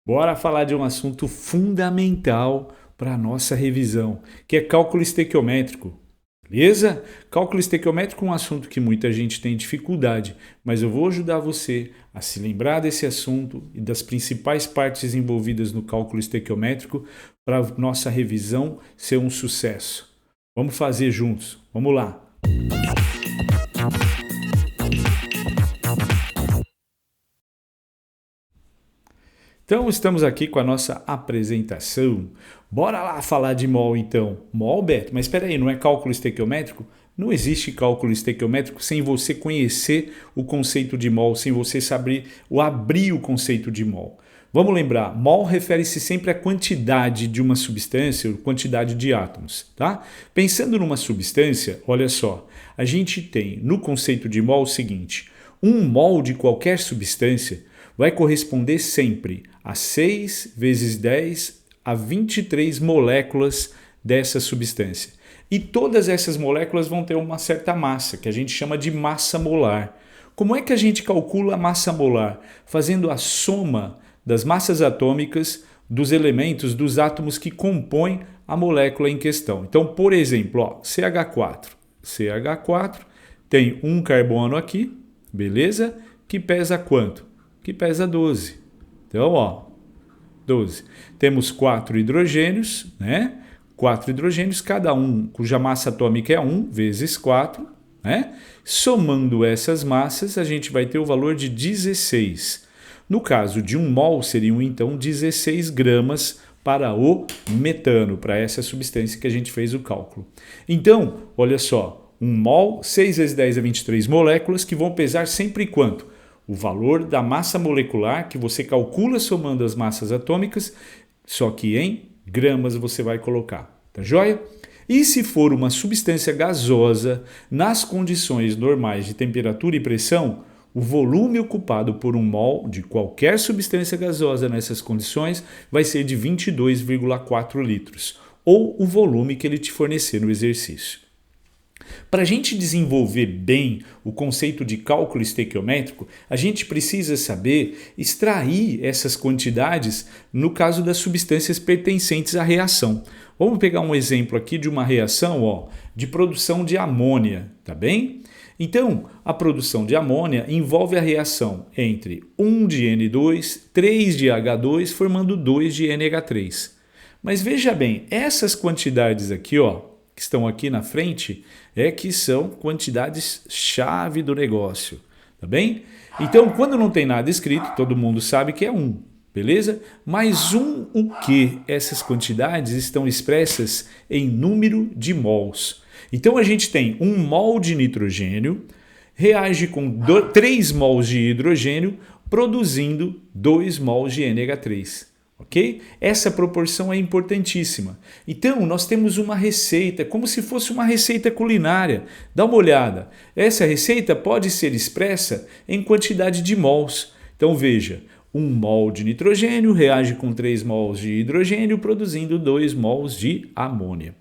Bora falar de um assunto fundamental para a nossa revisão, que é cálculo estequiométrico. Beleza? Cálculo estequiométrico é um assunto que muita gente tem dificuldade, mas eu vou ajudar você a se lembrar desse assunto e das principais partes envolvidas no cálculo estequiométrico para a nossa revisão ser um sucesso. Vamos fazer juntos. Vamos lá. Então, estamos aqui com a nossa apresentação. Bora lá falar de mol, então. Mol, Beto, mas espera aí, não é cálculo estequiométrico? Não existe cálculo estequiométrico sem você conhecer o conceito de mol, sem você saber abrir o conceito de mol. Vamos lembrar, mol refere-se sempre à quantidade de uma substância, ou quantidade de átomos, tá? Pensando numa substância, olha só, a gente tem no conceito de mol o seguinte: um mol de qualquer substância vai corresponder sempre a 6 vezes 10 a 23 moléculas dessa substância. E todas essas moléculas vão ter uma certa massa, que a gente chama de massa molar. Como é que a gente calcula a massa molar? Fazendo a soma das massas atômicas dos elementos, dos átomos que compõem a molécula em questão. Então, por exemplo, ó, CH4. CH4 tem um carbono aqui, beleza? Que pesa quanto? Que pesa 12. Então, ó, 12. Temos 4 hidrogênios, né? 4 hidrogênios, cada um cuja massa atômica é 1 vezes 4, né? Somando essas massas, a gente vai ter o valor de 16. No caso de um mol, seriam então 16 gramas para o metano, para essa substância que a gente fez o cálculo. Então, olha só, um mol, 6 vezes 10 a 23 moléculas, que vão pesar sempre quanto? O valor da massa molecular que você calcula somando as massas atômicas, só que em gramas você vai colocar, tá joia? E se for uma substância gasosa, nas condições normais de temperatura e pressão, o volume ocupado por um mol de qualquer substância gasosa nessas condições vai ser de 22,4 litros, ou o volume que ele te fornecer no exercício. Para a gente desenvolver bem o conceito de cálculo estequiométrico, a gente precisa saber extrair essas quantidades no caso das substâncias pertencentes à reação. Vamos pegar um exemplo aqui de uma reação, ó, de produção de amônia, tá bem? Então, a produção de amônia envolve a reação entre 1 de N2, 3 de H2, formando 2 de NH3. Mas veja bem, essas quantidades aqui, ó, que estão aqui na frente, que são quantidades chave do negócio, tá bem? Então, quando não tem nada escrito, todo mundo sabe que é 1, beleza? Mas o que? Essas quantidades estão expressas em número de mols. Então, a gente tem 1 mol de nitrogênio, reage com 3 mols de hidrogênio, produzindo 2 mols de NH3. Ok? Essa proporção é importantíssima. Então, nós temos uma receita, como se fosse uma receita culinária. Dá uma olhada. Essa receita pode ser expressa em quantidade de mols. Então, veja, 1 mol de nitrogênio reage com 3 mols de hidrogênio, produzindo 2 mols de amônia.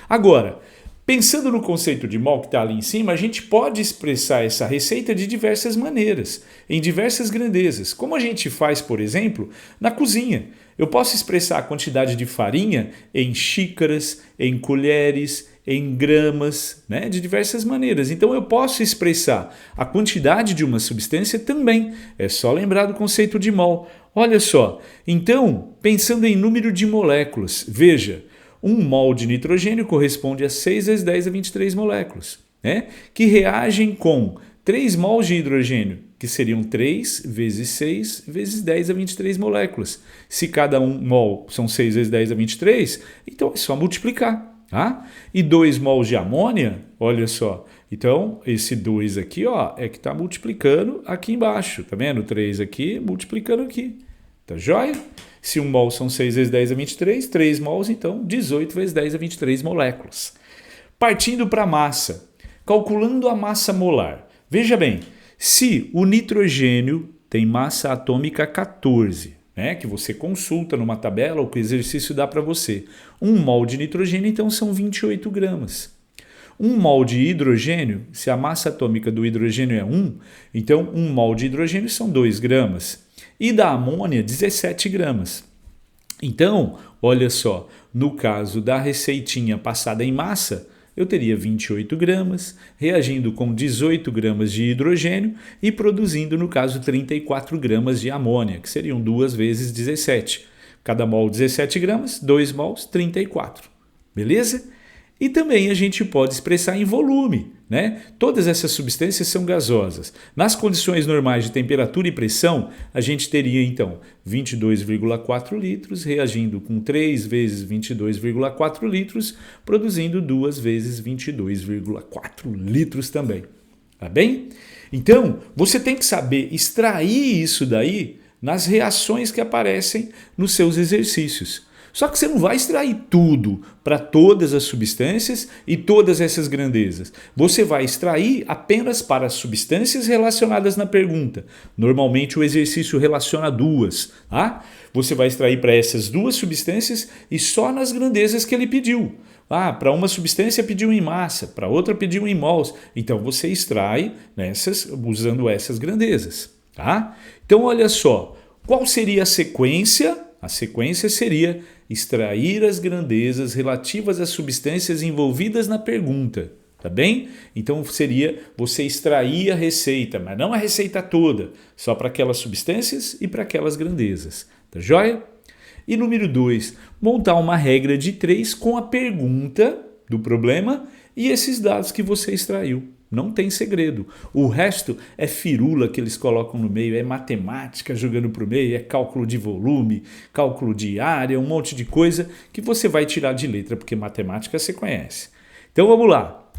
Agora, pensando no conceito de mol que está ali em cima, a gente pode expressar essa receita de diversas maneiras, em diversas grandezas, como a gente faz, por exemplo, na cozinha. Eu posso expressar a quantidade de farinha em xícaras, em colheres, em gramas, né? De diversas maneiras. Então eu posso expressar a quantidade de uma substância também. É só lembrar do conceito de mol. Olha só, então, pensando em número de moléculas, veja, 1 mol de nitrogênio corresponde a 6 vezes 10 a 23 moléculas, né? Que reagem com 3 mols de hidrogênio, que seriam 3 vezes 6 vezes 10 a 23 moléculas. Se cada 1 mol são 6 vezes 10 a 23, então é só multiplicar. Tá? E 2 mols de amônia, olha só, então esse 2 aqui, ó, é que está multiplicando aqui embaixo, tá vendo? 3 aqui multiplicando aqui, tá joia? Se 1 mol são 6 vezes 10 a 23, 3 mols, então 18 vezes 10 a 23 moléculas. Partindo para a massa, calculando a massa molar. Veja bem, se o nitrogênio tem massa atômica 14, né, que você consulta numa tabela ou que o exercício dá para você, 1 mol de nitrogênio, então são 28 gramas. 1 mol de hidrogênio, se a massa atômica do hidrogênio é 1, então 1 mol de hidrogênio são 2 gramas. e da amônia 17 gramas. Então, olha só, no caso da receitinha passada em massa, eu teria 28 gramas, reagindo com 18 gramas de hidrogênio e produzindo, no caso, 34 gramas de amônia, que seriam 2 vezes 17. Cada mol 17 gramas, 2 mols, 34. Beleza? E também a gente pode expressar em volume, né? Todas essas substâncias são gasosas. Nas condições normais de temperatura e pressão, a gente teria então 22,4 litros reagindo com 3 vezes 22,4 litros, produzindo 2 vezes 22,4 litros também. Tá bem? Então, você tem que saber extrair isso daí nas reações que aparecem nos seus exercícios. Só que você não vai extrair tudo para todas as substâncias e todas essas grandezas. Você vai extrair apenas para as substâncias relacionadas na pergunta. Normalmente o exercício relaciona duas. Tá? Você vai extrair para essas duas substâncias e só nas grandezas que ele pediu. Para uma substância pediu em massa, para outra pediu em mols. Então você extrai usando essas grandezas. Tá? Então olha só, qual seria a sequência? A sequência seria extrair as grandezas relativas às substâncias envolvidas na pergunta, tá bem? Então seria você extrair a receita, mas não a receita toda, só para aquelas substâncias e para aquelas grandezas, tá joia? E número 2, montar uma regra de 3 com a pergunta do problema e esses dados que você extraiu. Não tem segredo. O resto é firula que eles colocam no meio, é matemática jogando para o meio, é cálculo de volume, cálculo de área, um monte de coisa que você vai tirar de letra, porque matemática você conhece. Então vamos lá.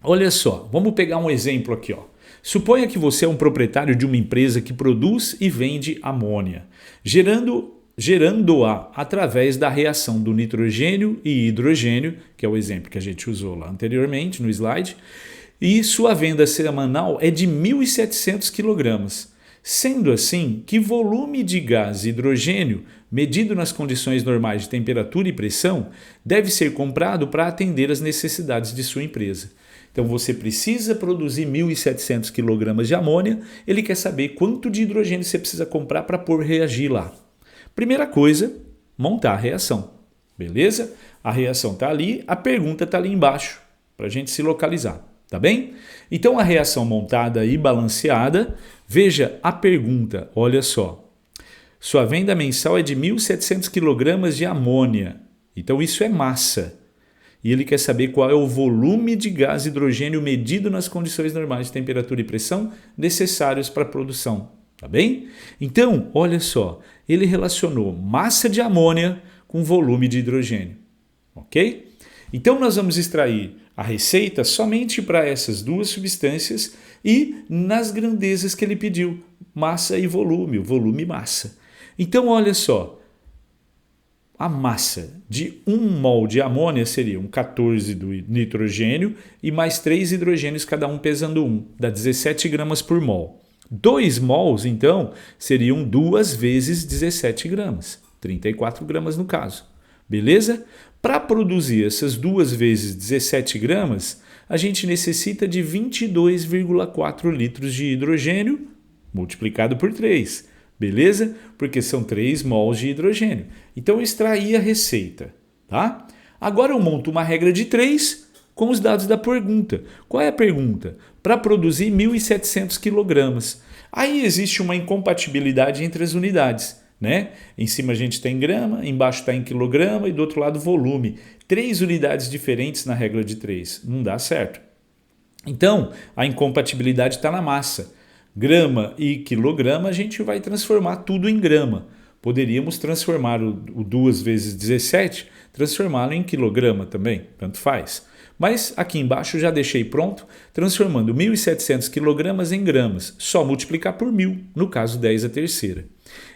Olha só, vamos pegar um exemplo aqui. Suponha que você é um proprietário de uma empresa que produz e vende amônia, gerando-a através da reação do nitrogênio e hidrogênio, que é o exemplo que a gente usou lá anteriormente no slide, e sua venda semanal é de 1.700 kg. Sendo assim, que volume de gás hidrogênio, medido nas condições normais de temperatura e pressão, deve ser comprado para atender às necessidades de sua empresa. Então você precisa produzir 1.700 kg de amônia, ele quer saber quanto de hidrogênio você precisa comprar para pôr reagir lá. Primeira coisa, montar a reação. Beleza? A reação está ali, a pergunta está ali embaixo, para a gente se localizar. Tá bem? Então a reação montada e balanceada, veja a pergunta, olha só. Sua venda mensal é de 1.700 kg de amônia, então isso é massa. E ele quer saber qual é o volume de gás hidrogênio medido nas condições normais de temperatura e pressão necessários para a produção. Tá bem? Então, olha só, ele relacionou massa de amônia com volume de hidrogênio. Ok? Então nós vamos extrair a receita somente para essas duas substâncias e nas grandezas que ele pediu, massa e volume, o volume e massa. Então olha só, a massa de 1 mol de amônia seria 14 do nitrogênio e mais 3 hidrogênios, cada um pesando 1, dá 17 gramas por mol. 2 mols, então, seriam 2 vezes 17 gramas, 34 gramas no caso. Beleza? Para produzir essas 2 vezes 17 gramas, a gente necessita de 22,4 litros de hidrogênio multiplicado por 3. Beleza? Porque são 3 mols de hidrogênio. Então eu extraí a receita. Tá? Agora eu monto uma regra de 3 com os dados da pergunta. Qual é a pergunta? Para produzir 1.700 kg. Aí existe uma incompatibilidade entre as unidades. Né? Em cima a gente tem grama, embaixo está em quilograma e do outro lado volume. 3 unidades diferentes na regra de 3. Não dá certo. Então, a incompatibilidade está na massa. Grama e quilograma a gente vai transformar tudo em grama. Poderíamos transformar o 2 vezes 17, transformá-lo em quilograma também, tanto faz. Mas aqui embaixo já deixei pronto, transformando 1.700 kg em gramas, só multiplicar por 1.000, no caso 10 a terceira.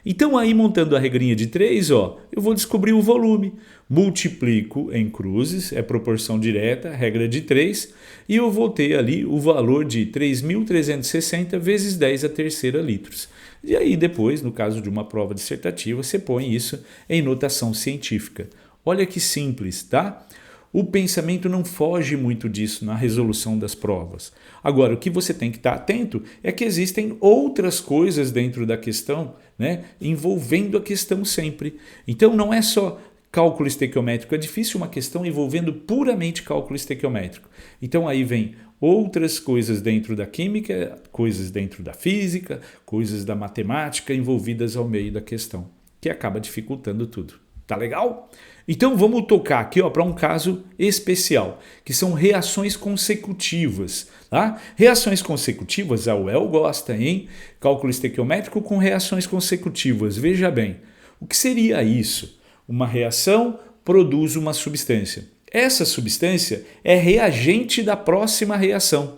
Então aí montando a regrinha de 3, eu vou descobrir o volume. Multiplico em cruzes, é proporção direta, regra de 3, e eu vou ter ali o valor de 3.360 vezes 10 a terceira litros. E aí depois, no caso de uma prova dissertativa, você põe isso em notação científica. Olha que simples, tá? O pensamento não foge muito disso na resolução das provas. Agora, o que você tem que estar atento é que existem outras coisas dentro da questão, né, envolvendo a questão sempre. Então, não é só cálculo estequiométrico, é difícil uma questão envolvendo puramente cálculo estequiométrico. Então, aí vem outras coisas dentro da química, coisas dentro da física, coisas da matemática envolvidas ao meio da questão, que acaba dificultando tudo. Tá legal? Então vamos tocar aqui para um caso especial, que são reações consecutivas. Tá? Reações consecutivas, a UEL gosta, hein? Cálculo estequiométrico com reações consecutivas. Veja bem, o que seria isso? Uma reação produz uma substância. Essa substância é reagente da próxima reação,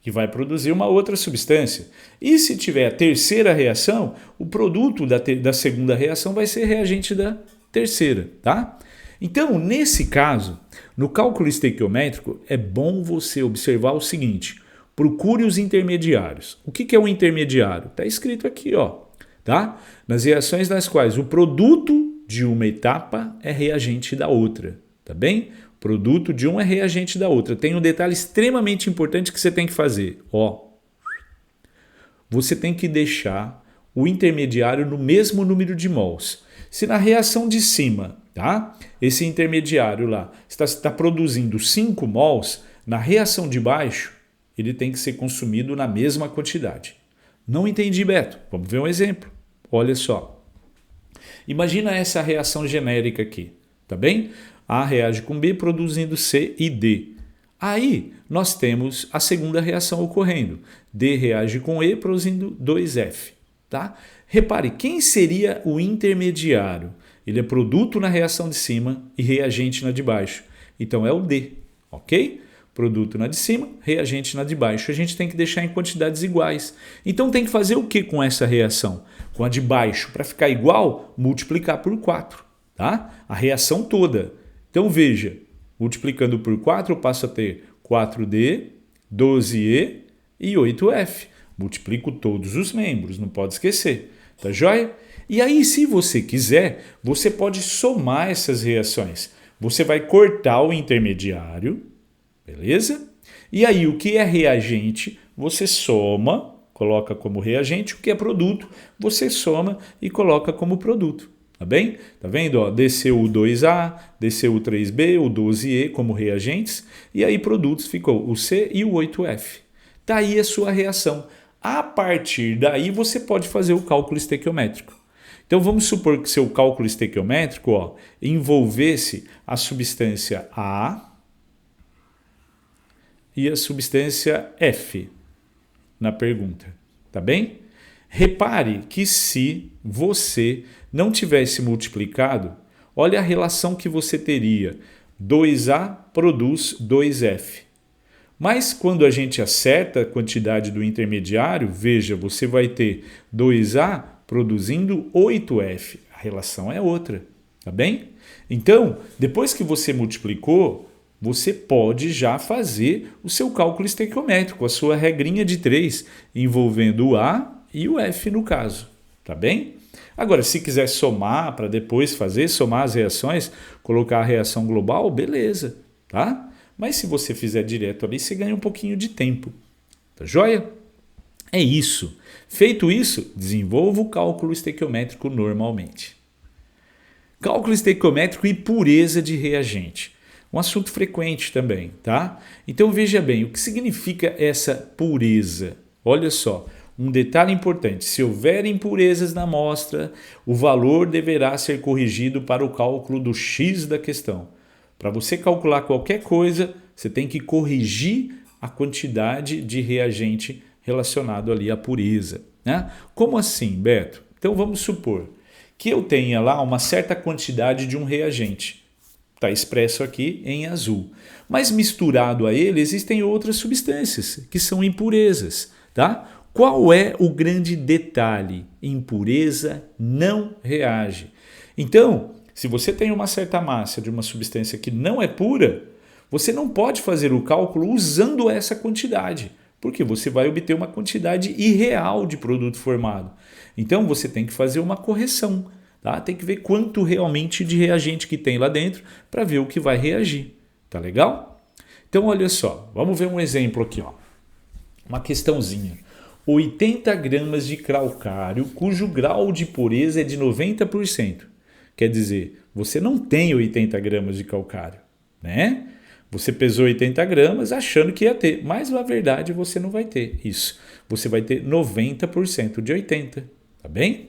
que vai produzir uma outra substância. E se tiver a terceira reação, o produto da segunda reação vai ser reagente da terceira, tá? Então, nesse caso, no cálculo estequiométrico, é bom você observar o seguinte: procure os intermediários. O que é um intermediário? Está escrito aqui, ó, tá? Nas reações nas quais o produto de uma etapa é reagente da outra, tá bem? O produto de uma é reagente da outra. Tem um detalhe extremamente importante que você tem que fazer, ó. Você tem que deixar o intermediário no mesmo número de mols. Se na reação de cima, tá, esse intermediário lá está produzindo 5 mols, na reação de baixo ele tem que ser consumido na mesma quantidade. Não entendi, Beto? Vamos ver um exemplo. Olha só. Imagina essa reação genérica aqui, tá bem? A reage com B produzindo C e D. Aí nós temos a segunda reação ocorrendo. D reage com E produzindo 2F. Tá? Repare, quem seria o intermediário? Ele é produto na reação de cima e reagente na de baixo. Então é o D, ok? Produto na de cima, reagente na de baixo. A gente tem que deixar em quantidades iguais. Então tem que fazer o que com essa reação? Com a de baixo, para ficar igual, multiplicar por 4. Tá? A reação toda. Então veja, multiplicando por 4 eu passo a ter 4D, 12E e 8F. Multiplico todos os membros, não pode esquecer. Tá joia? E aí, se você quiser, você pode somar essas reações. Você vai cortar o intermediário, beleza? E aí, o que é reagente, você soma, coloca como reagente. O que é produto, você soma e coloca como produto. Tá bem? Tá vendo? Ó, DCU2A, DCU3B, o 12E como reagentes. E aí, produtos ficou o C e o 8F. Tá aí a sua reação. A partir daí, você pode fazer o cálculo estequiométrico. Então, vamos supor que seu cálculo estequiométrico, ó, envolvesse a substância A e a substância F na pergunta. Tá bem? Repare que se você não tivesse multiplicado, olha a relação que você teria. 2A produz 2F. Mas quando a gente acerta a quantidade do intermediário, veja, você vai ter 2A produzindo 8F. A relação é outra, tá bem? Então, depois que você multiplicou, você pode já fazer o seu cálculo estequiométrico, a sua regrinha de 3, envolvendo o A e o F no caso, tá bem? Agora, se quiser somar para depois somar as reações, colocar a reação global, beleza, tá? Mas se você fizer direto ali, você ganha um pouquinho de tempo. Tá joia? É isso. Feito isso, desenvolva o cálculo estequiométrico normalmente. Cálculo estequiométrico e pureza de reagente. Um assunto frequente também, tá? Então veja bem, o que significa essa pureza? Olha só, um detalhe importante. Se houver impurezas na amostra, o valor deverá ser corrigido para o cálculo do X da questão. Para você calcular qualquer coisa, você tem que corrigir a quantidade de reagente relacionado ali à pureza. Né? Como assim, Beto? Então vamos supor que eu tenha lá uma certa quantidade de um reagente. Está expresso aqui em azul. Mas misturado a ele existem outras substâncias que são impurezas. Tá? Qual é o grande detalhe? Impureza não reage. Então, se você tem uma certa massa de uma substância que não é pura, você não pode fazer o cálculo usando essa quantidade, porque você vai obter uma quantidade irreal de produto formado. Então você tem que fazer uma correção, tá? Tem que ver quanto realmente de reagente que tem lá dentro para ver o que vai reagir. Tá legal? Então, olha só, vamos ver um exemplo aqui, ó. Uma questãozinha. 80 gramas de calcário, cujo grau de pureza é de 90%. Quer dizer, você não tem 80 gramas de calcário, né? Você pesou 80 gramas achando que ia ter, mas na verdade você não vai ter isso. Você vai ter 90% de 80, tá bem?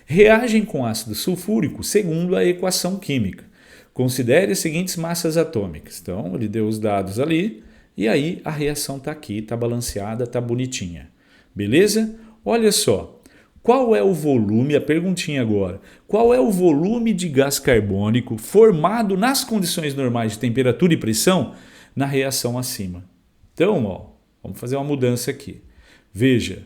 Reagem com ácido sulfúrico segundo a equação química. Considere as seguintes massas atômicas. Então, ele deu os dados ali e aí a reação está aqui, está balanceada, está bonitinha. Beleza? Olha só. Qual é o volume, a perguntinha agora, qual é o volume de gás carbônico formado nas condições normais de temperatura e pressão na reação acima? Então, ó, vamos fazer uma mudança aqui. Veja,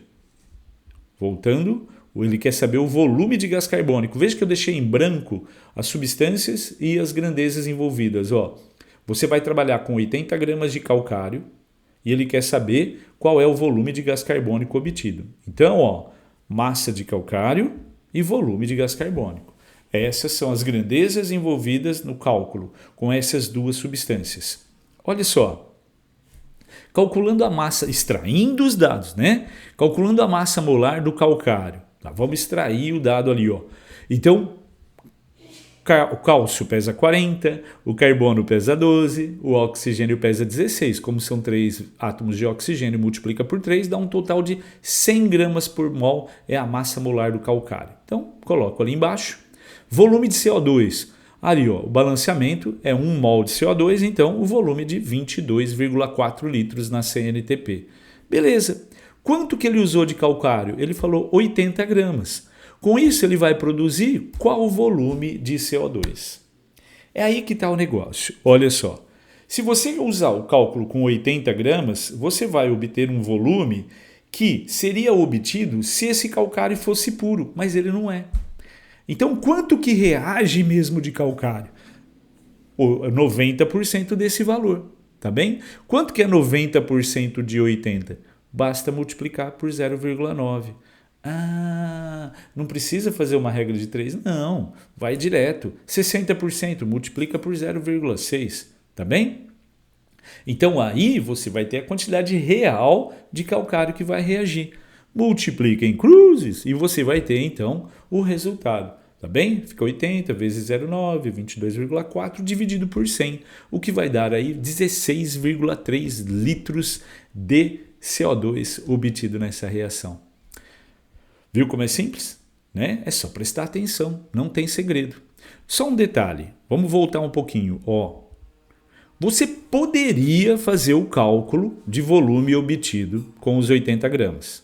voltando, ele quer saber o volume de gás carbônico. Veja que eu deixei em branco as substâncias e as grandezas envolvidas. Ó, você vai trabalhar com 80 gramas de calcário e ele quer saber qual é o volume de gás carbônico obtido. Então, ó, massa de calcário e volume de gás carbônico. Essas são as grandezas envolvidas no cálculo com essas duas substâncias. Olha só, calculando a massa, extraindo os dados, né? Calculando a massa molar do calcário. Tá? Vamos extrair o dado ali, ó. Então, o cálcio pesa 40, o carbono pesa 12, o oxigênio pesa 16. Como são 3 átomos de oxigênio, multiplica por 3, dá um total de 100 gramas por mol, é a massa molar do calcário. Então, coloco ali embaixo. Volume de CO2. Ali, ó, o balanceamento é 1 mol de CO2, então o volume é de 22,4 litros na CNTP. Beleza. Quanto que ele usou de calcário? Ele falou 80 gramas. Com isso, ele vai produzir qual o volume de CO2? É aí que está o negócio. Olha só. Se você usar o cálculo com 80 gramas, você vai obter um volume que seria obtido se esse calcário fosse puro, mas ele não é. Então, quanto que reage mesmo de calcário? 90% desse valor, tá bem? Quanto que é 90% de 80? Basta multiplicar por 0,9. Ah, não precisa fazer uma regra de 3, não, vai direto. 60% multiplica por 0,6, tá bem? Então aí você vai ter a quantidade real de calcário que vai reagir. Multiplica em cruzes e você vai ter então o resultado, tá bem? Fica 80 vezes 0,9, 22,4 dividido por 100, o que vai dar aí 16,3 litros de CO2 obtido nessa reação. Viu como é simples? Né? É só prestar atenção, não tem segredo. Só um detalhe, vamos voltar um pouquinho. Ó, você poderia fazer o cálculo de volume obtido com os 80 gramas.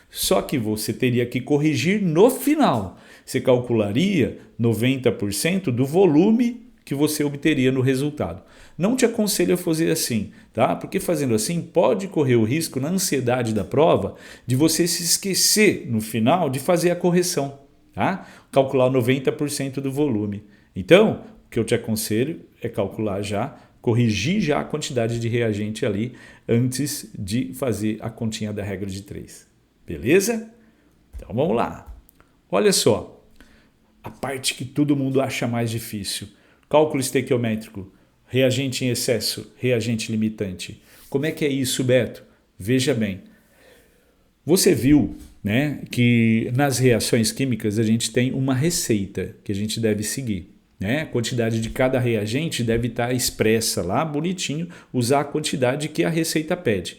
Só que você teria que corrigir no final. Você calcularia 90% do volume que você obteria no resultado. Não te aconselho a fazer assim, tá? Porque fazendo assim pode correr o risco, na ansiedade da prova, de você se esquecer no final de fazer a correção, tá? Calcular 90% do volume. Então, o que eu te aconselho é calcular já, corrigir já a quantidade de reagente ali antes de fazer a continha da regra de 3. Beleza? Então vamos lá. Olha só, a parte que todo mundo acha mais difícil. Cálculo estequiométrico, reagente em excesso, reagente limitante. Como é que é isso, Beto? Veja bem. Você viu, né, que nas reações químicas a gente tem uma receita que a gente deve seguir. Né? A quantidade de cada reagente deve estar expressa lá, bonitinho, usar a quantidade que a receita pede.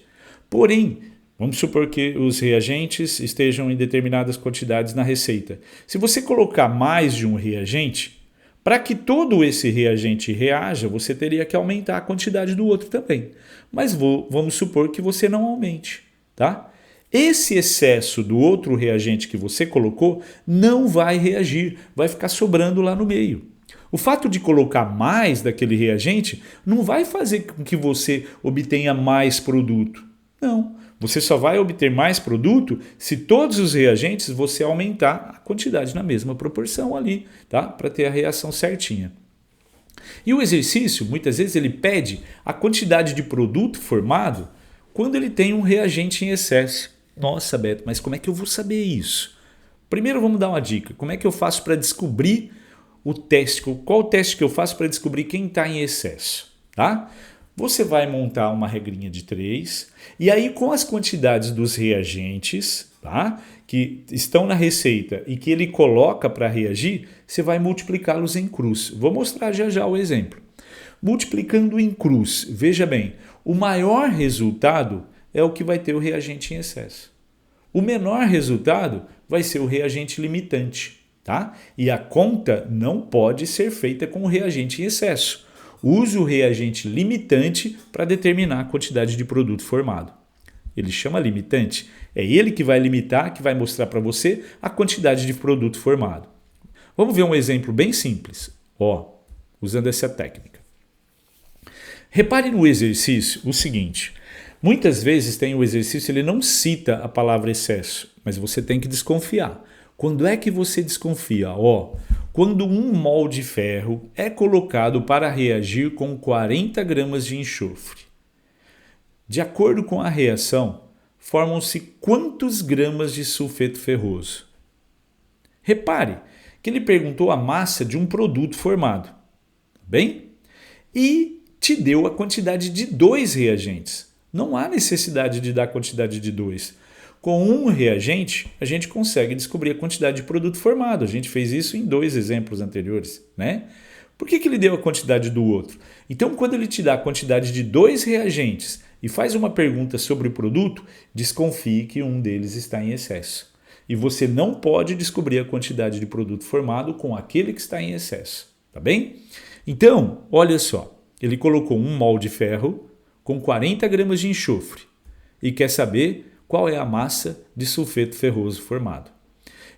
Porém, vamos supor que os reagentes estejam em determinadas quantidades na receita. Se você colocar mais de um reagente, para que todo esse reagente reaja, você teria que aumentar a quantidade do outro também. Mas vamos supor que você não aumente, tá? Esse excesso do outro reagente que você colocou não vai reagir, vai ficar sobrando lá no meio. O fato de colocar mais daquele reagente não vai fazer com que você obtenha mais produto. Não. Você só vai obter mais produto se todos os reagentes você aumentar a quantidade na mesma proporção ali, tá? Para ter a reação certinha. E o exercício, muitas vezes, ele pede a quantidade de produto formado quando ele tem um reagente em excesso. Nossa, Beto, mas como é que eu vou saber isso? Primeiro vamos dar uma dica. Como é que eu faço para descobrir o teste? Qual o teste que eu faço para descobrir quem está em excesso? Tá? Você vai montar uma regrinha de 3 e aí com as quantidades dos reagentes, tá? Que estão na receita e que ele coloca para reagir, você vai multiplicá-los em cruz. Vou mostrar já já o exemplo. Multiplicando em cruz, veja bem, o maior resultado é o que vai ter o reagente em excesso. O menor resultado vai ser o reagente limitante, tá? E a conta não pode ser feita com o reagente em excesso. Use o reagente limitante para determinar a quantidade de produto formado. Ele chama limitante, é ele que vai limitar, que vai mostrar para você a quantidade de produto formado. Vamos ver um exemplo bem simples, usando essa técnica. Repare no exercício o seguinte, muitas vezes tem o exercício, ele não cita a palavra excesso, mas você tem que desconfiar. Quando é que você desconfia? Quando 1 mol de ferro é colocado para reagir com 40 gramas de enxofre. De acordo com a reação, formam-se quantos gramas de sulfeto ferroso? Repare que ele perguntou a massa de um produto formado, bem? E te deu a quantidade de 2 reagentes. Não há necessidade de dar a quantidade de 2. Com um reagente, a gente consegue descobrir a quantidade de produto formado. A gente fez isso em 2 exemplos anteriores, né? Por que ele deu a quantidade do outro? Então, quando ele te dá a quantidade de 2 reagentes e faz uma pergunta sobre o produto, desconfie que um deles está em excesso. E você não pode descobrir a quantidade de produto formado com aquele que está em excesso, tá bem? Então, olha só, ele colocou 1 mol de ferro com 40 gramas de enxofre e quer saber qual é a massa de sulfeto ferroso formado.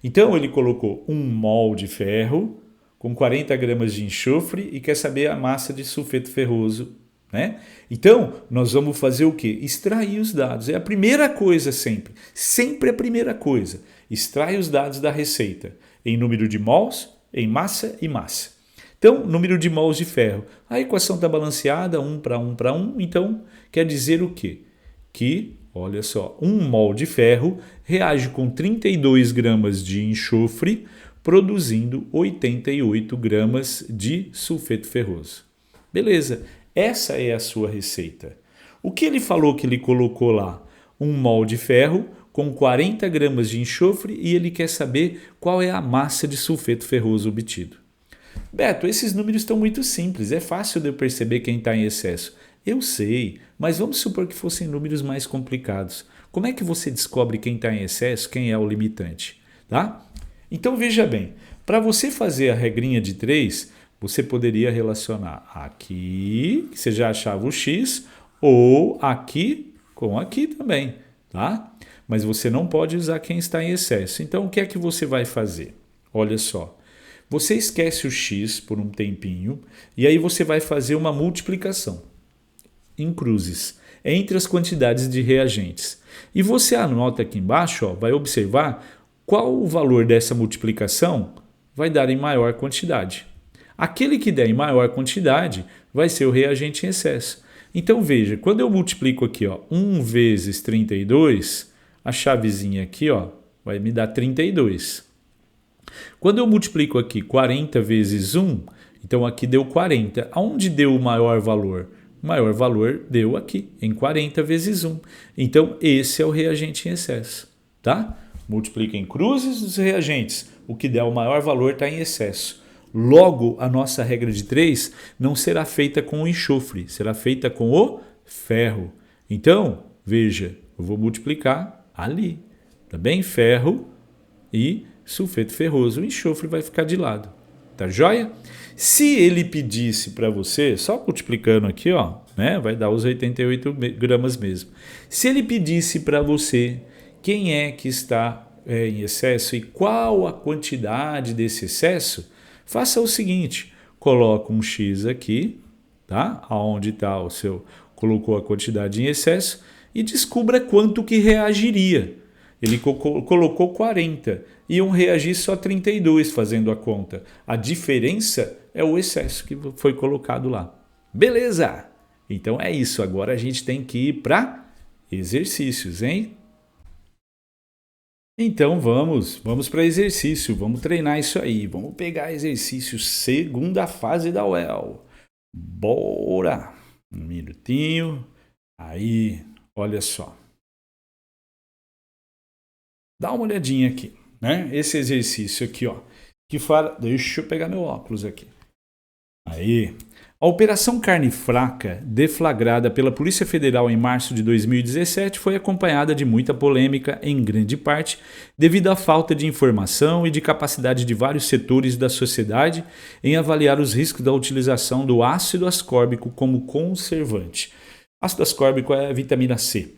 Então, ele colocou 1 mol de ferro com 40 gramas de enxofre e quer saber a massa de sulfeto ferroso, né? Então, nós vamos fazer o quê? Extrair os dados. É a primeira coisa sempre. Sempre a primeira coisa. Extrai os dados da receita em número de mols, em massa e massa. Então, número de mols de ferro. A equação está balanceada, 1 para 1 para 1. Então, quer dizer o quê? Que, olha só, 1 mol de ferro reage com 32 gramas de enxofre, produzindo 88 gramas de sulfeto ferroso. Beleza, essa é a sua receita. O que ele falou que ele colocou lá? 1 mol de ferro com 40 gramas de enxofre e ele quer saber qual é a massa de sulfeto ferroso obtido. Beto, esses números estão muito simples, é fácil de eu perceber quem está em excesso. Eu sei, mas vamos supor que fossem números mais complicados. Como é que você descobre quem está em excesso, quem é o limitante? Tá? Então veja bem, para você fazer a regrinha de 3, você poderia relacionar aqui, que você já achava o x, ou aqui com aqui também, tá? Mas você não pode usar quem está em excesso. Então o que é que você vai fazer? Olha só, você esquece o x por um tempinho e aí você vai fazer uma multiplicação em cruzes entre as quantidades de reagentes. E você anota aqui embaixo, vai observar qual o valor dessa multiplicação vai dar em maior quantidade. Aquele que der em maior quantidade vai ser o reagente em excesso. Então veja, quando eu multiplico aqui 1 vezes 32, a chavezinha aqui vai me dar 32. Quando eu multiplico aqui 40 vezes 1, então aqui deu 40. Aonde deu o maior valor? O maior valor deu aqui, em 40 vezes 1. Então esse é o reagente em excesso, tá? Multiplica em cruzes os reagentes. O que der o maior valor está em excesso. Logo, a nossa regra de 3 não será feita com o enxofre, será feita com o ferro. Então, veja, eu vou multiplicar ali, tá bem? Ferro e sulfeto ferroso. O enxofre vai ficar de lado, tá joia? Se ele pedisse para você, só multiplicando aqui, vai dar os 88 gramas mesmo. Se ele pedisse para você quem é que está em excesso e qual a quantidade desse excesso, faça o seguinte, coloca um X aqui, tá? Aonde está o seu, colocou a quantidade em excesso e descubra quanto que reagiria. Ele colocou 40, iam reagir só 32 fazendo a conta. A diferença é o excesso que foi colocado lá. Beleza? Então é isso, agora a gente tem que ir para exercícios, hein? Então vamos para exercício, vamos treinar isso aí, vamos pegar exercício segunda fase da UEL. Bora! Um minutinho. Aí, olha só. Dá uma olhadinha aqui, né? Esse exercício aqui, ó, que fala... Deixa eu pegar meu óculos aqui. Aí. A Operação Carne Fraca, deflagrada pela Polícia Federal em março de 2017, foi acompanhada de muita polêmica, em grande parte, devido à falta de informação e de capacidade de vários setores da sociedade em avaliar os riscos da utilização do ácido ascórbico como conservante. Ácido ascórbico é a vitamina C.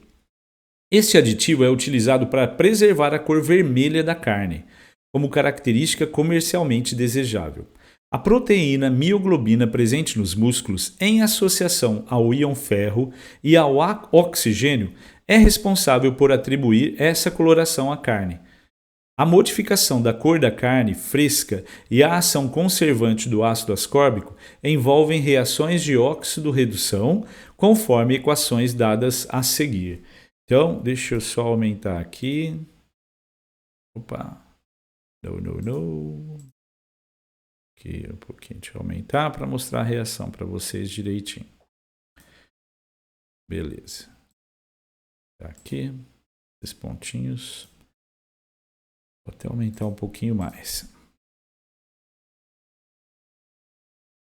Este aditivo é utilizado para preservar a cor vermelha da carne, como característica comercialmente desejável. A proteína mioglobina presente nos músculos, em associação ao íon ferro e ao oxigênio, é responsável por atribuir essa coloração à carne. A modificação da cor da carne fresca e a ação conservante do ácido ascórbico envolvem reações de óxido-redução, conforme equações dadas a seguir. Então, deixa eu só aumentar aqui. Opa. Não. Aqui um pouquinho, deixa eu aumentar para mostrar a reação para vocês direitinho. Beleza. Aqui, esses pontinhos. Vou até aumentar um pouquinho mais.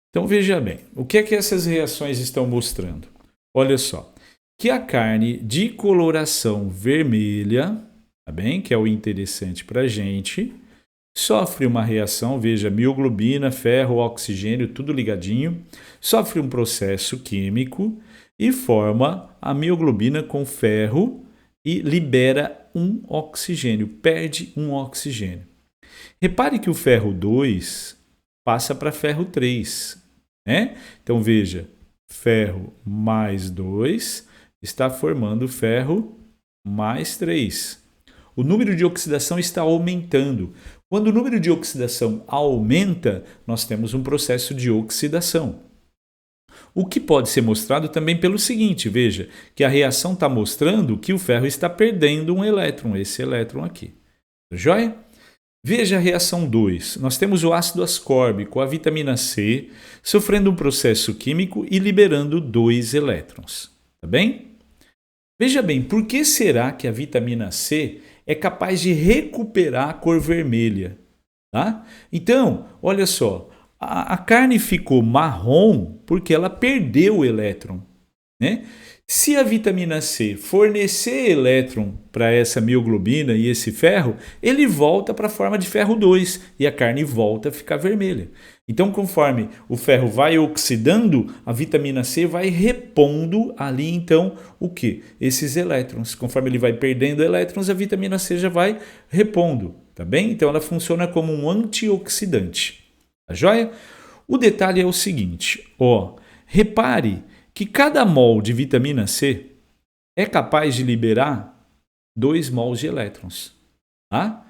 Então veja bem, o que é que essas reações estão mostrando? Olha só, que a carne de coloração vermelha, tá bem? Que é o interessante para a gente, sofre uma reação, veja, mioglobina, ferro, oxigênio, tudo ligadinho, sofre um processo químico e forma a mioglobina com ferro e libera um oxigênio, perde um oxigênio. Repare que o ferro 2 passa para ferro 3, né? Então veja, ferro mais 2 está formando ferro mais 3. O número de oxidação está aumentando. Quando o número de oxidação aumenta, nós temos um processo de oxidação. O que pode ser mostrado também pelo seguinte, veja, que a reação está mostrando que o ferro está perdendo um elétron, esse elétron aqui. Joia? Veja a reação 2. Nós temos o ácido ascórbico, a vitamina C, sofrendo um processo químico e liberando 2 elétrons. Tá bem? Veja bem, por que será que a vitamina C é capaz de recuperar a cor vermelha? Tá? Então, olha só, a carne ficou marrom porque ela perdeu o elétron, né? Se a vitamina C fornecer elétron para essa mioglobina e esse ferro, ele volta para a forma de ferro 2 e a carne volta a ficar vermelha. Então, conforme o ferro vai oxidando, a vitamina C vai repondo ali, então, o que? Esses elétrons. Conforme ele vai perdendo elétrons, a vitamina C já vai repondo, tá bem? Então, ela funciona como um antioxidante. Tá joia? O detalhe é o seguinte, ó, repare que cada mol de vitamina C é capaz de liberar 2 mols de elétrons. Tá?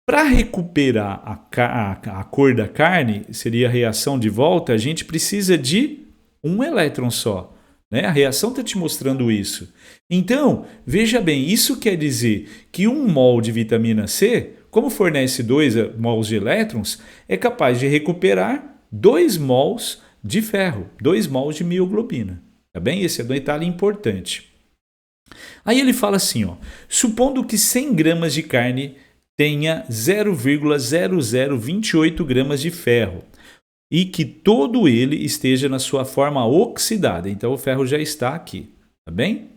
Para recuperar a cor da carne, seria a reação de volta, a gente precisa de um elétron só. Né? A reação está te mostrando isso. Então, veja bem, isso quer dizer que 1 mol de vitamina C, como fornece 2 mols de elétrons, é capaz de recuperar 2 mols de ferro, 2 mols de mioglobina. Tá bem? Esse é um detalhe importante. Aí ele fala assim, ó, supondo que 100 gramas de carne tenha 0,0028 gramas de ferro e que todo ele esteja na sua forma oxidada. Então o ferro já está aqui, tá bem?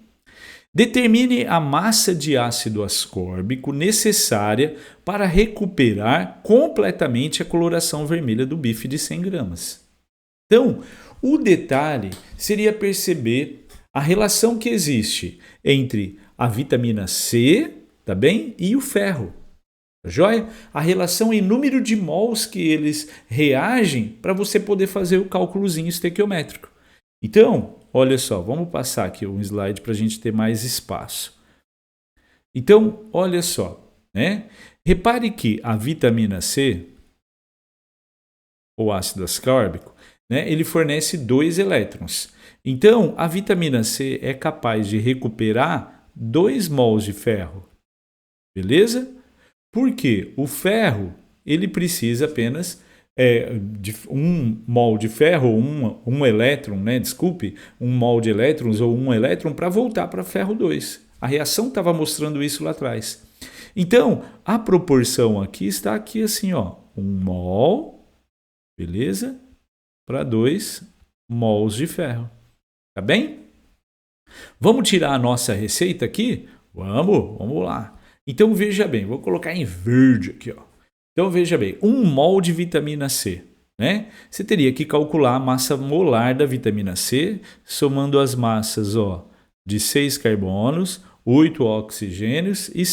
Determine a massa de ácido ascórbico necessária para recuperar completamente a coloração vermelha do bife de 100 gramas. Então, o detalhe seria perceber a relação que existe entre a vitamina C, tá bem? E o ferro. Joia? A relação em número de mols que eles reagem para você poder fazer o cálculozinho estequiométrico. Então, olha só, vamos passar aqui um slide para a gente ter mais espaço. Então, olha só, né? Repare que a vitamina C, ou ácido ascórbico, né, ele fornece 2 elétrons. Então, a vitamina C é capaz de recuperar 2 mols de ferro. Beleza? Porque o ferro ele precisa apenas um mol de ferro, um elétron, né? Desculpe, um mol de elétrons ou um elétron para voltar para ferro 2. A reação estava mostrando isso lá atrás. Então, a proporção aqui está aqui assim, ó, 1 mol, beleza? Para 2 mols de ferro. Tá bem? Vamos tirar a nossa receita aqui? Vamos lá. Então, veja bem, vou colocar em verde aqui, ó. Então, veja bem, 1 mol de vitamina C, né? Você teria que calcular a massa molar da vitamina C, somando as massas, ó, de 6 carbonos, 8 oxigênios e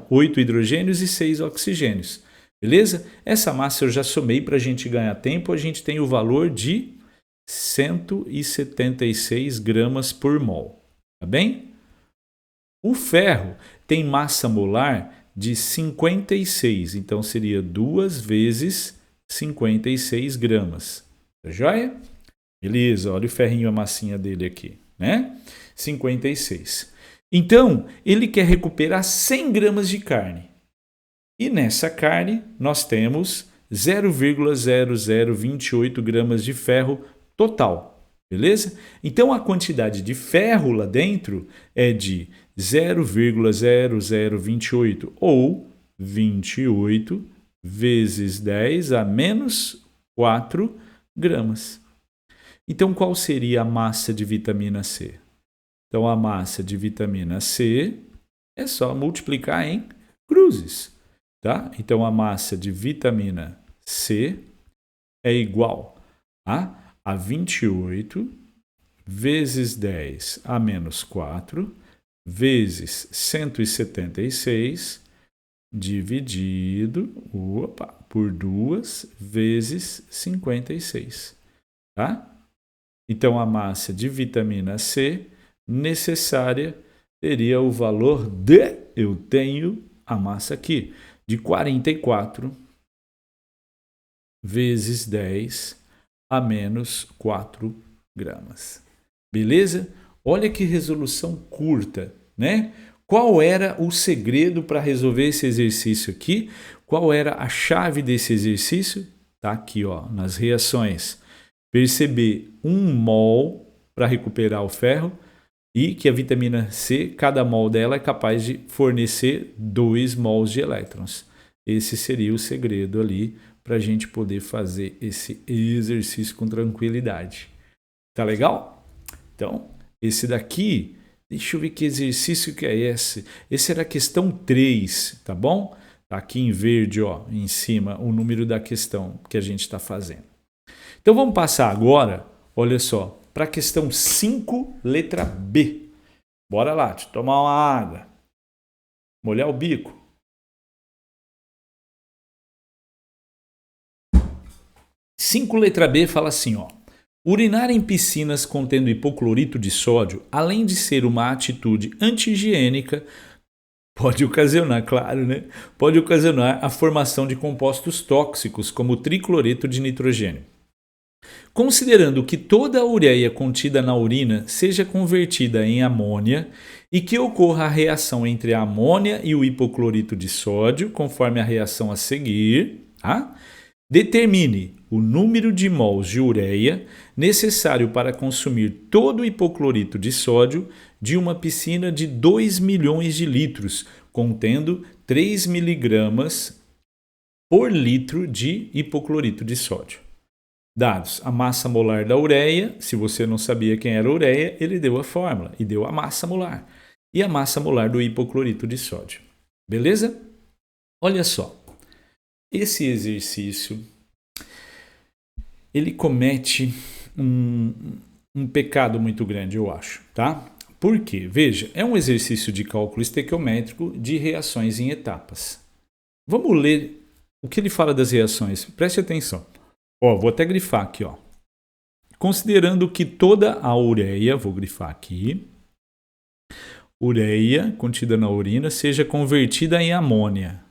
8 hidrogênios e 6 oxigênios. Beleza? Essa massa eu já somei para a gente ganhar tempo, a gente tem o valor de 176 gramas por mol. Tá bem? O ferro tem massa molar de 56, então seria 2 vezes 56 gramas. Tá joia? Beleza, olha o ferrinho, a massinha dele aqui, né? 56. Então, ele quer recuperar 100 gramas de carne. E nessa carne, nós temos 0,0028 gramas de ferro total, beleza? Então, a quantidade de ferro lá dentro é de 0,0028 ou 28 vezes 10 a menos 4 gramas. Então, qual seria a massa de vitamina C? Então, a massa de vitamina C é só multiplicar em cruzes, tá? Então, a massa de vitamina C é igual a 28 vezes 10 a menos 4 vezes 176 dividido por 2 vezes 56, tá? Então, a massa de vitamina C necessária teria o valor de, eu tenho a massa aqui, de 44 vezes 10 a menos 4 gramas. Beleza? Olha que resolução curta, né? Qual era o segredo para resolver esse exercício aqui? Qual era a chave desse exercício? Tá aqui, ó, nas reações. Perceber 1 mol para recuperar o ferro e que a vitamina C, cada mol dela é capaz de fornecer 2 mols de elétrons. Esse seria o segredo ali para a gente poder fazer esse exercício com tranquilidade. Tá legal? Então, esse daqui, deixa eu ver que exercício que é esse. Esse era a questão 3, tá bom? Tá aqui em verde, ó, em cima, o número da questão que a gente está fazendo. Então, vamos passar agora, olha só, para a questão 5, letra B. Bora lá, deixa eu tomar uma água. Molhar o bico. 5, letra B, fala assim, ó. Urinar em piscinas contendo hipoclorito de sódio, além de ser uma atitude anti-higiênica, pode ocasionar, claro, né? Pode ocasionar a formação de compostos tóxicos, como o tricloreto de nitrogênio. Considerando que toda a ureia contida na urina seja convertida em amônia e que ocorra a reação entre a amônia e o hipoclorito de sódio, conforme a reação a seguir, tá? Determine o número de mols de ureia necessário para consumir todo o hipoclorito de sódio de uma piscina de 2 milhões de litros, contendo 3 miligramas por litro de hipoclorito de sódio. Dados a massa molar da ureia, se você não sabia quem era a ureia, ele deu a fórmula e deu a massa molar. E a massa molar do hipoclorito de sódio. Beleza? Olha só. Esse exercício, ele comete um pecado muito grande, eu acho, tá? Por quê? Veja, é um exercício de cálculo estequiométrico de reações em etapas. Vamos ler o que ele fala das reações. Preste atenção. Ó, vou até grifar aqui, ó. Considerando que toda a ureia, vou grifar aqui, ureia contida na urina seja convertida em amônia.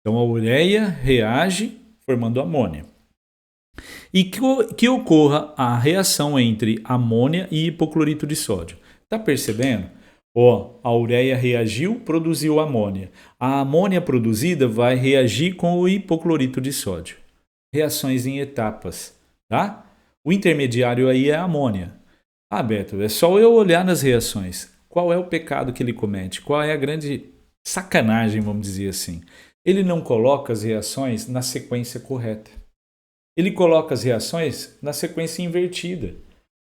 Então, a ureia reage formando amônia. E que ocorra a reação entre amônia e hipoclorito de sódio. Está percebendo? Ó, a ureia reagiu, produziu amônia. A amônia produzida vai reagir com o hipoclorito de sódio. reações em etapas, tá? O intermediário aí é a amônia. Ah, Beto, é só eu olhar nas reações. Qual é o pecado que ele comete? Qual é a grande sacanagem, vamos dizer assim? Ele não coloca as reações na sequência correta. Ele coloca as reações na sequência invertida.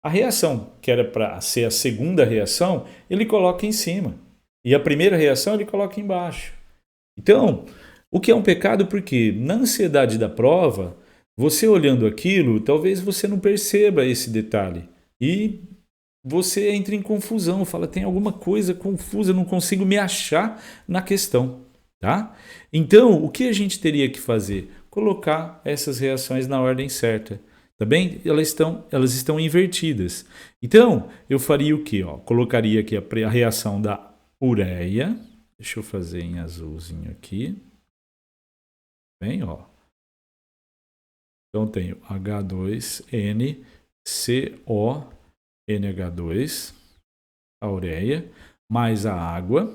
A reação, que era para ser a segunda reação, ele coloca em cima. E a primeira reação ele coloca embaixo. Então, o que é um pecado? Porque na ansiedade da prova, você olhando aquilo, talvez você não perceba esse detalhe. E você entra em confusão, fala, tem alguma coisa confusa, não consigo me achar na questão. Tá? Então, o que a gente teria que fazer? Colocar essas reações na ordem certa. Tá bem? Elas estão invertidas. Então, eu faria o quê? Ó, colocaria aqui a reação da ureia. Deixa eu fazer em azulzinho aqui. Bem, ó. Então, tenho H2N, CO, NH2, a ureia, mais a água,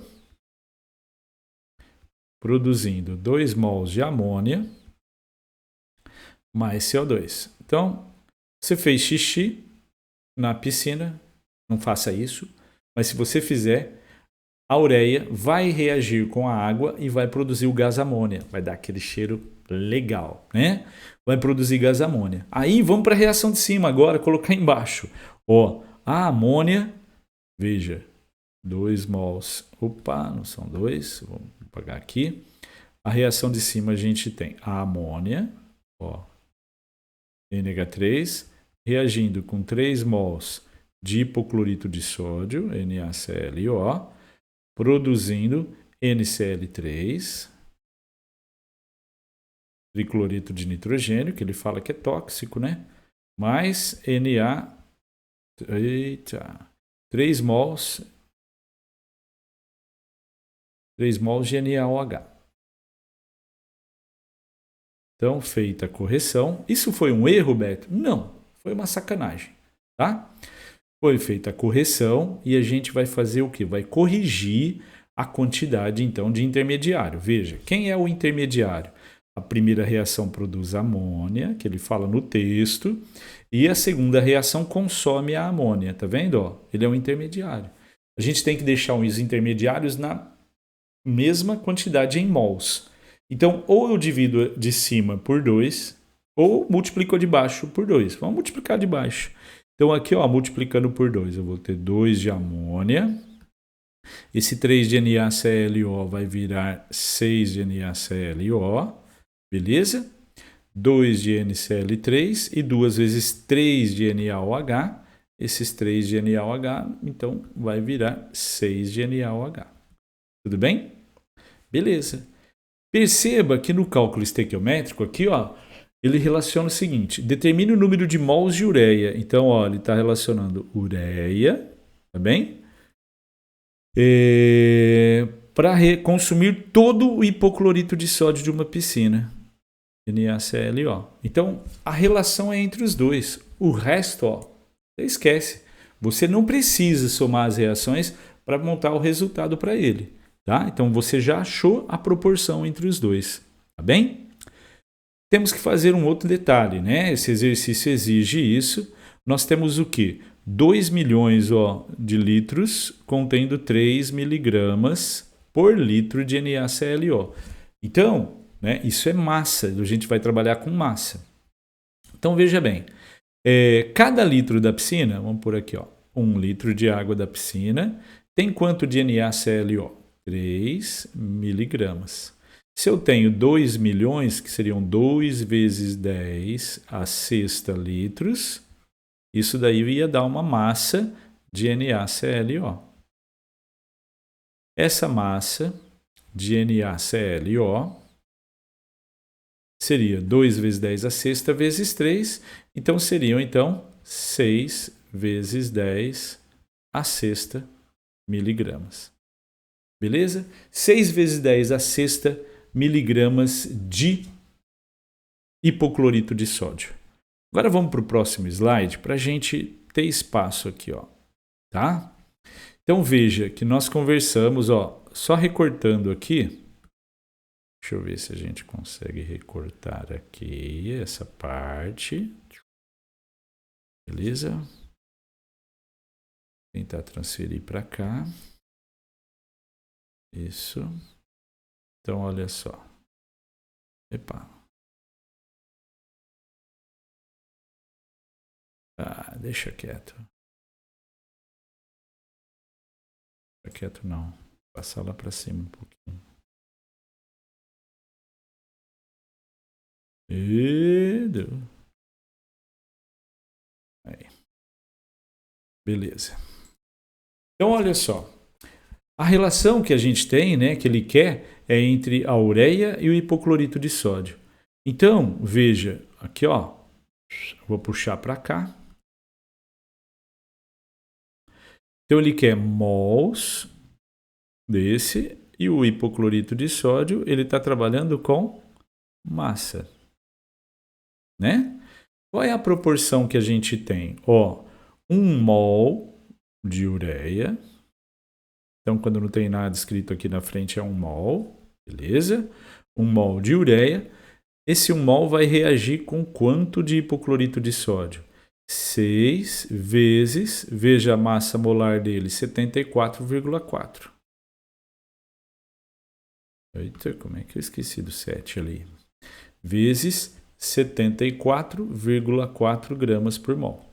produzindo 2 mols de amônia, mais CO2. Então, você fez xixi na piscina, não faça isso, mas se você fizer, a ureia vai reagir com a água e vai produzir o gás amônia, vai dar aquele cheiro legal, né? Vai produzir gás amônia. Aí vamos para a reação de cima agora, colocar embaixo. Ó, a amônia, veja, 2 mols. Opa, não são 2, vamos apagar aqui. A reação de cima a gente tem a amônia, ó, NH3, reagindo com 3 mols de hipoclorito de sódio, NaClO, produzindo NCl3, triclorito de nitrogênio, que ele fala que é tóxico, né? Mais Na, 3 mols de NaOH. Então, feita a correção. Isso foi um erro, Beto? Não, foi uma sacanagem, tá? Foi feita a correção e a gente vai fazer o quê? Vai corrigir a quantidade, então, de intermediário. Veja, quem é o intermediário? A primeira reação produz amônia, que ele fala no texto, e a segunda reação consome a amônia, tá vendo? Ó, ele é um intermediário. A gente tem que deixar os intermediários na mesma quantidade em mols. Então, ou eu divido de cima por 2, ou multiplico de baixo por 2. Vamos multiplicar de baixo. Então, aqui, ó, multiplicando por 2, eu vou ter 2 de amônia. Esse 3 de NaClO vai virar 6 de NaClO. Beleza? 2 de NCl3 e 2 vezes 3 de NaOH. Esses 3 de NaOH, então, vai virar 6 de NaOH. Tudo bem? Beleza. Perceba que no cálculo estequiométrico, aqui, ó, ele relaciona o seguinte: determine o número de mols de ureia. Então, ó, ele está relacionando ureia, tá bem? Para consumir todo o hipoclorito de sódio de uma piscina, NaClO. Então, a relação é entre os dois. O resto, ó, você esquece. Você não precisa somar as reações para montar o resultado para ele. Tá? Então, você já achou a proporção entre os dois. Tá bem? Temos que fazer um outro detalhe, né? Esse exercício exige isso. Nós temos o quê? 2 milhões de litros contendo 3 miligramas por litro de NaClO. Então, né, isso é massa. A gente vai trabalhar com massa. Então, veja bem. Cada litro da piscina, vamos por aqui, ó, 1 litro de água da piscina, tem quanto de NaClO? 3 miligramas. Se eu tenho 2 milhões, que seriam 2 vezes 10 a sexta litros, isso daí ia dar uma massa de NaClO. Essa massa de NaClO seria 2 vezes 10 a sexta vezes 3, então seriam 6 vezes 10 a sexta miligramas. Beleza? 6 vezes 10 a sexta miligramas de hipoclorito de sódio. Agora vamos para o próximo slide para a gente ter espaço aqui, ó, tá? Então veja que nós conversamos, ó, só recortando aqui, Deixa eu ver se a gente consegue recortar aqui essa parte. Beleza? Tentar transferir para cá. Isso. Então, olha só. Epa. Ah, deixa quieto. Deixa quieto não. Passar lá para cima um pouquinho. Aí. Beleza. Então, olha só. A relação que a gente tem, né, que ele quer, é entre a ureia e o hipoclorito de sódio. Então, veja, aqui ó, vou puxar para cá. Então, ele quer mols desse e o hipoclorito de sódio, ele está trabalhando com massa. Né? Qual é a proporção que a gente tem? Ó, 1 mol de ureia. Então, quando não tem nada escrito aqui na frente, é 1 mol. Beleza? 1 mol de ureia. Esse 1 mol vai reagir com quanto de hipoclorito de sódio? 6 vezes, veja a massa molar dele, 74,4. Eita, como é que eu esqueci do 7 ali? Vezes 74,4 gramas por mol.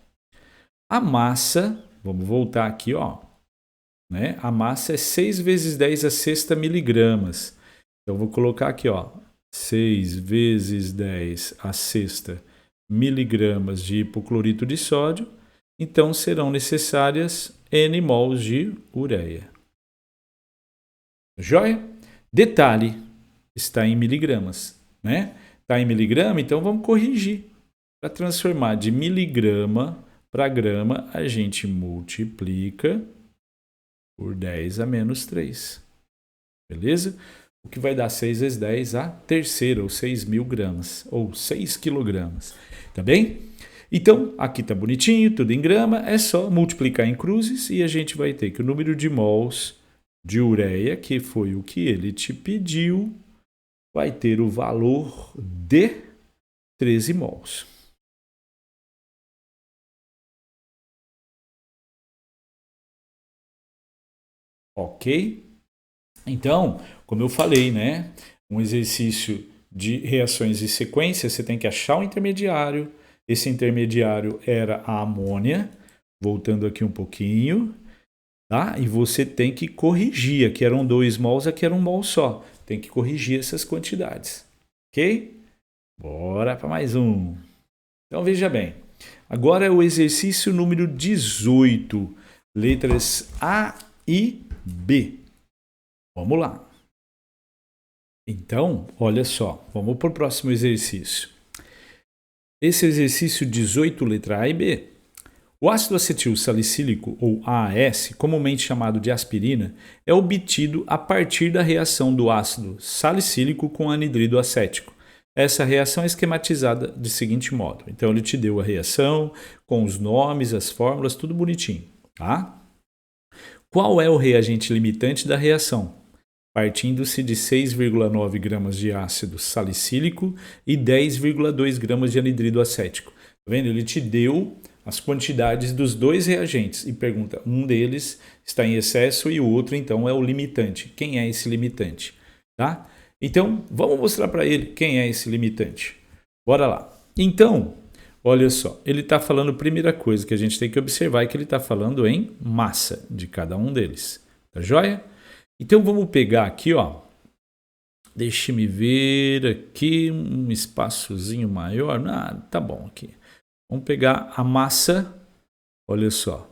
A massa, vamos voltar aqui, ó. Né? A massa é 6 vezes 10 a sexta miligramas. Então, vou colocar aqui, ó. 6 vezes 10 a sexta miligramas de hipoclorito de sódio, então serão necessárias N mols de ureia. Joia? Detalhe, está em miligramas, né? Está em miligrama, então vamos corrigir. Para transformar de miligrama para grama, a gente multiplica por 10 a menos 3. Beleza? O que vai dar 6 vezes 10 a terceira, ou 6.000 gramas, ou 6 quilogramas. Tá bem? Então, aqui tá bonitinho, tudo em grama, é só multiplicar em cruzes e a gente vai ter que o número de mols de ureia, que foi o que ele te pediu, vai ter o valor de 13 mols. Ok? Então, como eu falei, né? Um exercício de reações de sequência, você tem que achar o intermediário. Esse intermediário era a amônia. Voltando aqui um pouquinho. Tá? E você tem que corrigir. Aqui eram 2 mols, aqui era 1 mol só. Tem que corrigir essas quantidades. Ok? Bora para mais um. Então, veja bem. Agora é o exercício número 18. Letras A e B. Vamos lá. Então, olha só, vamos para o próximo exercício. Esse exercício 18, letra A e B. O ácido acetil salicílico, ou AAS, comumente chamado de aspirina, é obtido a partir da reação do ácido salicílico com anidrido acético. Essa reação é esquematizada de seguinte modo. Então, ele te deu a reação com os nomes, as fórmulas, tudo bonitinho. Tá? Qual é o reagente limitante da reação? Partindo-se de 6,9 gramas de ácido salicílico e 10,2 gramas de anidrido acético. Tá vendo? Ele te deu as quantidades dos dois reagentes e pergunta, um deles está em excesso e o outro, então, é o limitante. Quem é esse limitante? Tá? Então, vamos mostrar para ele quem é esse limitante. Bora lá. Então, olha só, ele está falando, a primeira coisa que a gente tem que observar é que ele está falando em massa de cada um deles. Tá joia? Então, vamos pegar aqui, ó. Deixe-me ver aqui um espaçozinho maior. Ah, tá bom aqui. Vamos pegar a massa, olha só.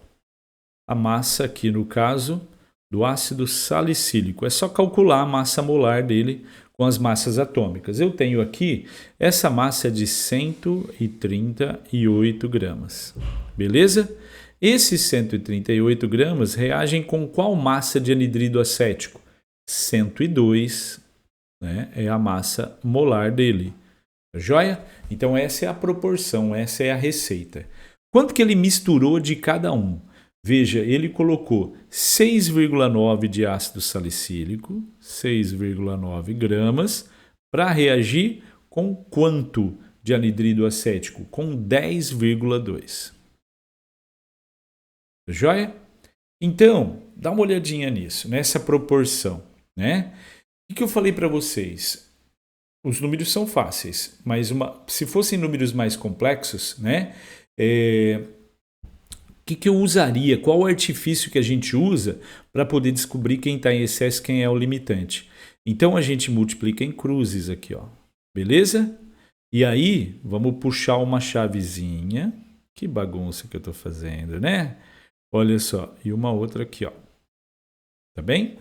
A massa aqui, no caso, do ácido salicílico. É só calcular a massa molar dele com as massas atômicas. Eu tenho aqui essa massa de 138 gramas. Beleza? Esses 138 gramas reagem com qual massa de anidrido acético? 102, né? É a massa molar dele. Joia? Então essa é a proporção, essa é a receita. Quanto que ele misturou de cada um? Veja, ele colocou 6,9 de ácido salicílico, 6,9 gramas, para reagir com quanto de anidrido acético? Com 10,2. Joia? Então, dá uma olhadinha nisso, nessa proporção, né? O que eu falei para vocês? Os números são fáceis, mas se fossem números mais complexos, né? O que eu usaria? Qual o artifício que a gente usa para poder descobrir quem está em excesso e quem é o limitante? Então a gente multiplica em cruzes aqui, ó. Beleza? E aí, vamos puxar uma chavezinha. Que bagunça que eu estou fazendo, né? Olha só, e uma outra aqui, ó. Tá bem?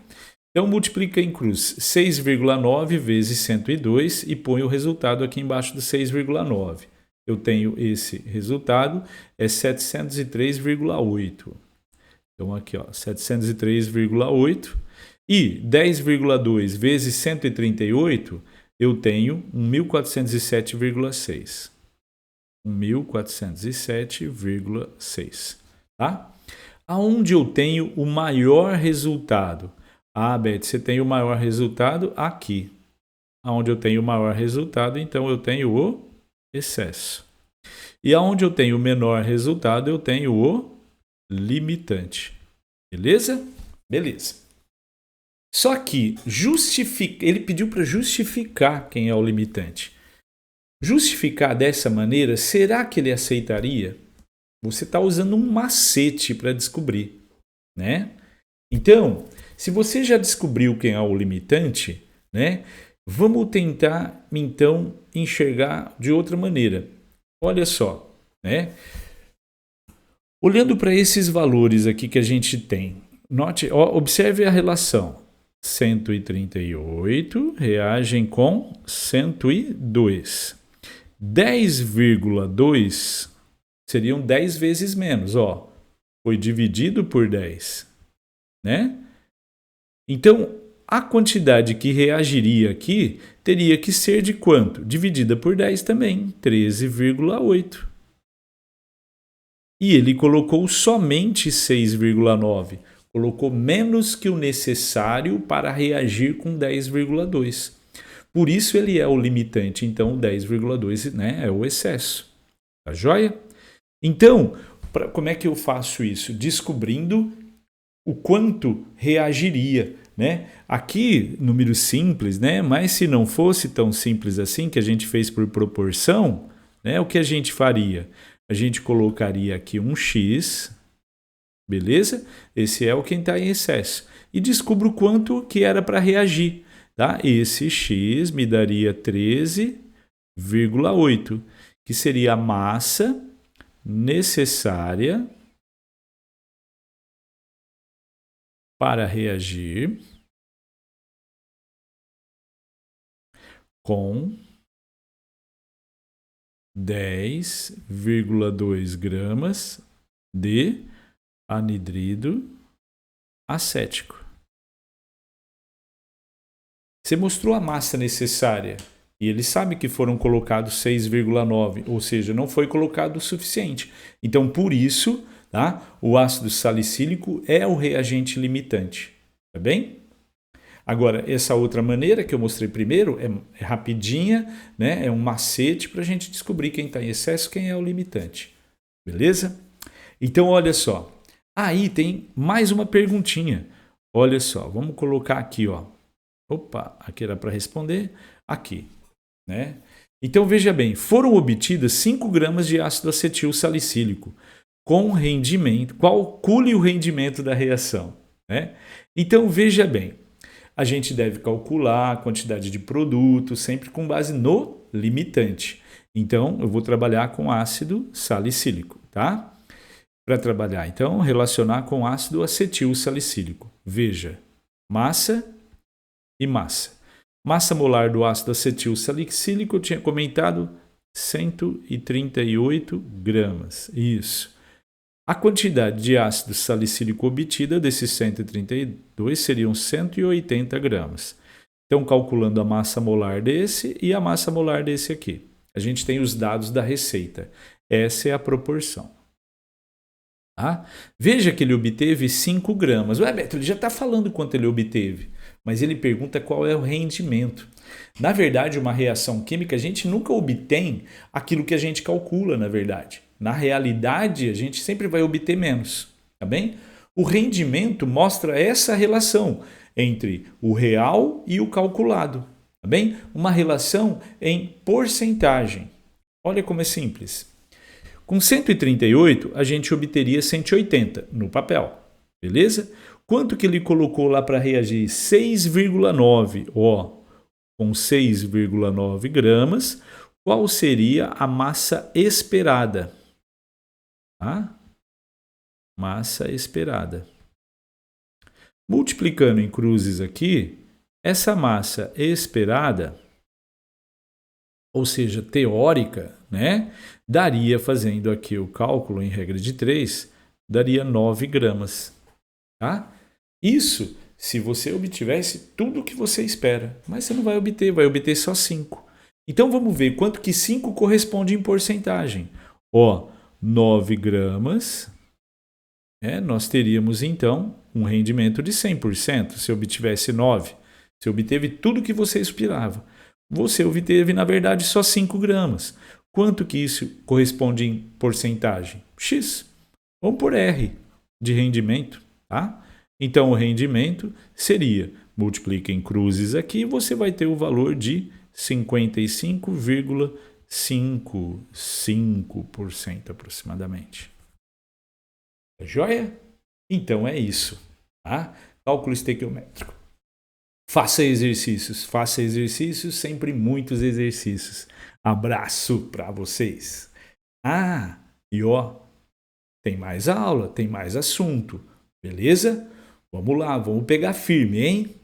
Então multiplica em cruz 6,9 vezes 102 e põe o resultado aqui embaixo do 6,9. Eu tenho esse resultado, é 703,8. Então aqui, ó, 703,8. E 10,2 vezes 138, eu tenho 1.407,6. 1.407,6. Tá? Aonde eu tenho o maior resultado? Ah, Beth, você tem o maior resultado aqui. Aonde eu tenho o maior resultado, então eu tenho o excesso. E aonde eu tenho o menor resultado, eu tenho o limitante. Beleza? Beleza. Só que ele pediu para justificar quem é o limitante. Justificar dessa maneira, será que ele aceitaria? Você está usando um macete para descobrir, né? Então, se você já descobriu quem é o limitante, né? Vamos tentar, então, enxergar de outra maneira. Olha só, né? Olhando para esses valores aqui que a gente tem, observe a relação. 138 reagem com 102. 10,2 seriam 10 vezes menos, ó. Foi dividido por 10, né? Então, a quantidade que reagiria aqui teria que ser de quanto? Dividida por 10 também, 13,8. E ele colocou somente 6,9. Colocou menos que o necessário para reagir com 10,2. Por isso ele é o limitante, então 10,2, né, é o excesso. Tá joia? Então, como é que eu faço isso? Descobrindo o quanto reagiria, né? Aqui, número simples, né? Mas se não fosse tão simples assim, que a gente fez por proporção, né? O que a gente faria? A gente colocaria aqui um x, beleza? Esse é o que está em excesso. E descubro quanto que era para reagir, tá? Esse x me daria 13,8, que seria a massa necessária para reagir com 10,2 gramas de anidrido acético. Você mostrou a massa necessária e ele sabe que foram colocados 6,9, ou seja, não foi colocado o suficiente. Então, por isso, tá? O ácido salicílico é o reagente limitante. Tá bem? Agora, essa outra maneira que eu mostrei primeiro é rapidinha, né? É um macete para a gente descobrir quem está em excesso e quem é o limitante. Beleza? Então, olha só. Aí tem mais uma perguntinha. Olha só, vamos colocar aqui, ó. Opa, aqui era para responder. Aqui, né? Então, veja bem, foram obtidas 5 gramas de ácido acetil salicílico com rendimento. Calcule o rendimento da reação, né? Então, veja bem. A gente deve calcular a quantidade de produto sempre com base no limitante. Então, eu vou trabalhar com ácido salicílico, tá? Para trabalhar, então, relacionar com ácido acetil salicílico. Veja, massa e massa. Massa molar do ácido acetil salicílico, eu tinha comentado, 138 gramas. Isso. A quantidade de ácido salicílico obtida desses 132 seriam 180 gramas. Então, calculando a massa molar desse e a massa molar desse aqui. A gente tem os dados da receita. Essa é a proporção. Tá? Veja que ele obteve 5 gramas. Ué, Beto, ele já está falando quanto ele obteve, mas ele pergunta qual é o rendimento. Na verdade, uma reação química, a gente nunca obtém aquilo que a gente calcula, na verdade. Na realidade, a gente sempre vai obter menos, tá bem? O rendimento mostra essa relação entre o real e o calculado, tá bem? Uma relação em porcentagem. Olha como é simples. Com 138, a gente obteria 180 no papel, beleza? Quanto que ele colocou lá para reagir? 6,9. Ó, com 6,9 gramas, qual seria a massa esperada? Tá? Massa esperada. Multiplicando em cruzes aqui, essa massa esperada, ou seja, teórica, né, daria, fazendo aqui o cálculo em regra de 3, daria 9 gramas. Tá? Isso se você obtivesse tudo o que você espera, mas você não vai obter só 5. Então vamos ver quanto que 5 corresponde em porcentagem. Ó, 9 gramas, nós teríamos então um rendimento de 100%. Se obtivesse 9, você obteve tudo o que você esperava. Você obteve, na verdade, só 5 gramas. Quanto que isso corresponde em porcentagem? X. Vamos por R de rendimento, tá? Então, o rendimento seria, multiplica em cruzes aqui, você vai ter o valor de 55,55% aproximadamente. É joia? Então é isso, tá? Cálculo estequiométrico. Faça exercícios, sempre muitos exercícios. Abraço para vocês. Ah, e ó, tem mais aula, tem mais assunto, beleza? Vamos lá, vamos pegar firme, hein?